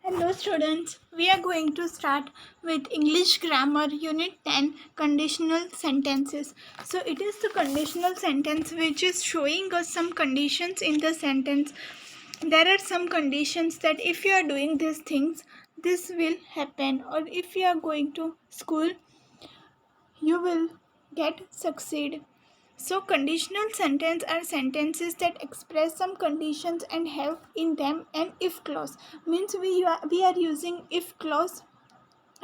Hello students, we are going to start with English Grammar Unit 10 Conditional Sentences. So it is the conditional sentence which is showing us some conditions in the sentence. There are some conditions that if you are doing these things, this will happen, or if you are going to school, you will get succeed. So conditional sentence are sentences that express some conditions and have in them an if clause. Means we are using if clause.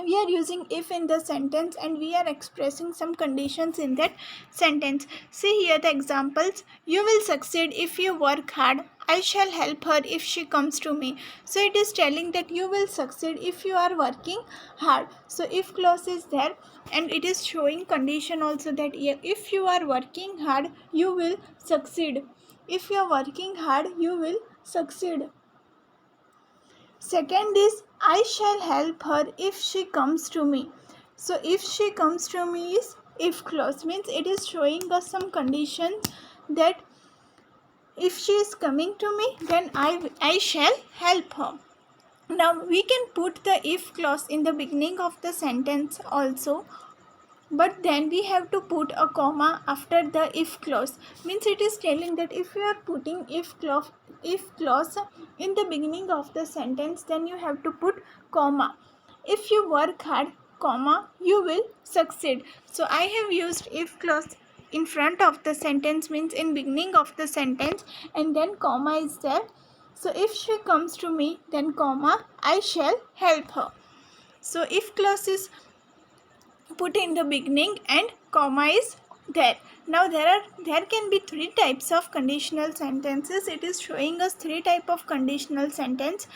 We are using if in the sentence and we are expressing some conditions in that sentence. See here the examples. You will succeed if you work hard. I shall help her if she comes to me. So it is telling that you will succeed if you are working hard. So if clause is there, and it is showing condition also that if you are working hard you will succeed. If you are working hard you will succeed. Second is I shall help her if she comes to me. So if she comes to me is if clause, means it is showing us some conditions that if she is coming to me then I shall help her. Now we can put the if clause in the beginning of the sentence also, but then we have to put a comma after the if clause. Means it is telling that if you are putting if clause in the beginning of the sentence, then you have to put comma. If you work hard, comma, you will succeed. So I have used if clause in front of the sentence, means in beginning of the sentence, and then comma is there. So if she comes to me, then comma, I shall help her. So if clause is put in the beginning and comma is there. Now there can be three types of conditional sentences. It is showing us three type of conditional sentence.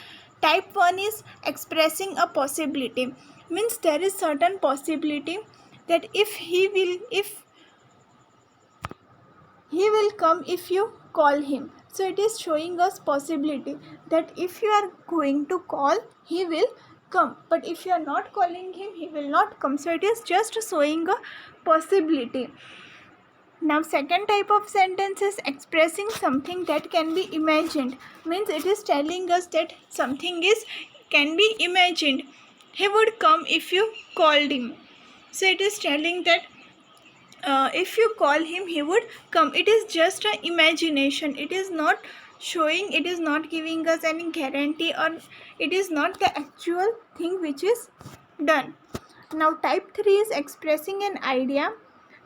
Type 1 is expressing a possibility, means there is certain possibility that if he will come if you call him. So it is showing us possibility that if you are going to call, he will come, but if you are not calling him, he will not come. So it is just showing a possibility. Now second type of sentence is expressing something that can be imagined, means it is telling us that something is can be imagined. He would come if you called him. So it is telling that if you call him, he would come. It is just an imagination. It is not showing, it is not giving us any guarantee, or it is not the actual thing which is done. Now type 3 is expressing an idea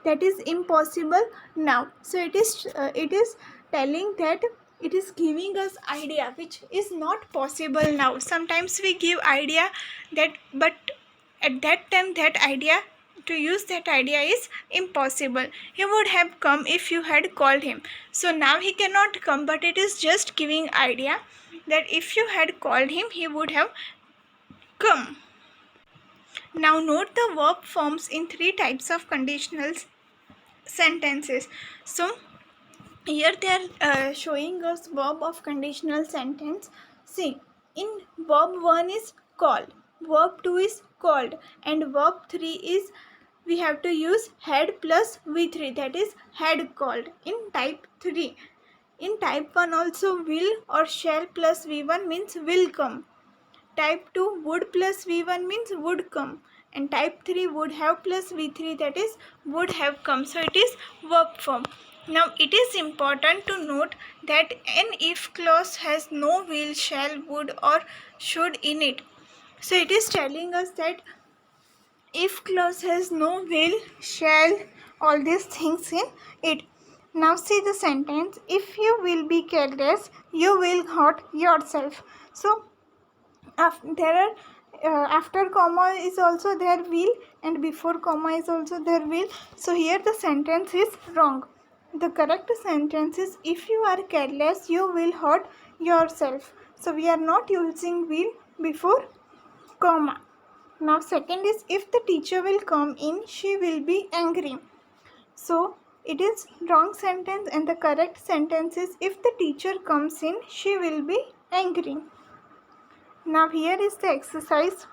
that is impossible now. So it is telling that it is giving us idea which is not possible now. Sometimes we give idea that, but at that time that idea, to use that idea is impossible. He would have come if you had called him. So now he cannot come, but it is just giving idea that if you had called him, he would have come. Now note the verb forms in three types of conditional sentences. So here they are showing us verb of conditional sentence. See, in verb 1 is called, verb 2 is called, and verb 3 is we have to use had plus v3, that is had called in type 3. In type 1 also will or shall plus v1 means will come. Type 2 would plus v1 means would come, and type 3 would have plus v3, that is would have come. So it is verb form. Now it is important to note that an if clause has no will, shall, would or should in it. So it is telling us that if clause has no will, shall, all these things in it. Now see the sentence, if you will be careless, you will hurt yourself. So there are after comma is also there will, and before comma is also there will. So here the sentence is wrong. The correct sentence is if you are careless you will hurt yourself. So we are not using will before comma. Now second is if the teacher will come in, she will be angry. So it is wrong sentence, and the correct sentence is if the teacher comes in, she will be angry. Now here is the exercise.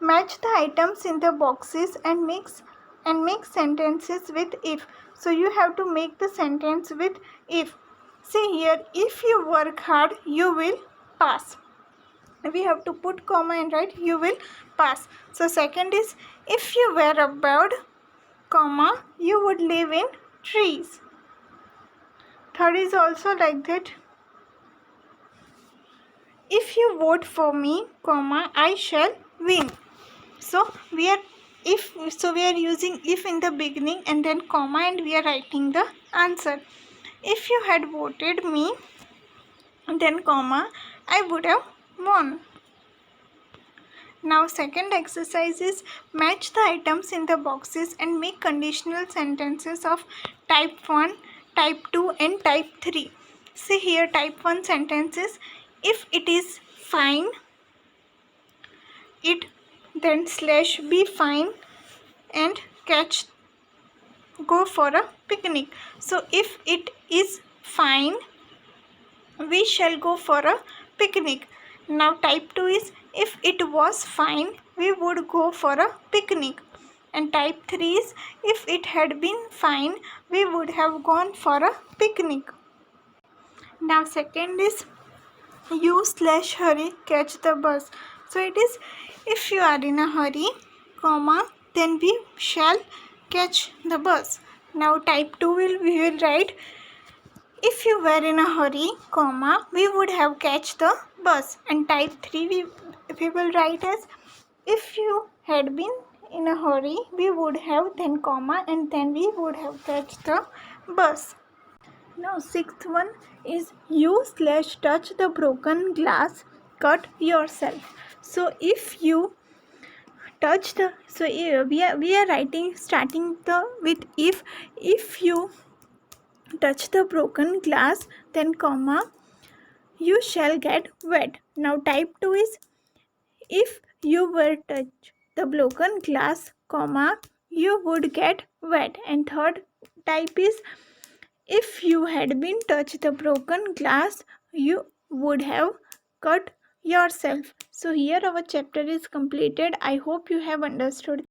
Match the items in the boxes and make sentences with if. So you have to make the sentence with if. See here, if you work hard, you will pass. we have to put comma and write you will pass. So second is if you were a bird, comma, you would live in trees. Third is also like that. If you vote for me, comma, I shall win. So we are using if in the beginning and then comma and we are writing the answer. If you had voted me, then comma, I would have won. Now second exercise is match the items in the boxes and make conditional sentences of type 1, type 2 and type 3. See here type 1 sentences. If it is fine, it then slash be fine and catch go for a picnic. So if it is fine, we shall go for a picnic. Now type 2 is if it was fine, we would go for a picnic. And type 3 is if it had been fine, we would have gone for a picnic. Now second is you slash hurry catch the bus. So it is if you are in a hurry, comma, then we shall catch the bus. Now type 2 we will write if you were in a hurry, comma, we would have catch the bus. And type 3 we will write as if you had been in a hurry, we would have then comma and then we would have catch the bus. Now sixth one is you slash touch the broken glass, cut yourself. So if you touch the we are writing starting the with if you touch the broken glass, then comma, you shall get wet. Now type 2 is if you were touch the broken glass, comma, you would get wet. And third type is if you had been touch the broken glass, you would have cut yourself. So here our chapter is completed. I hope you have understood.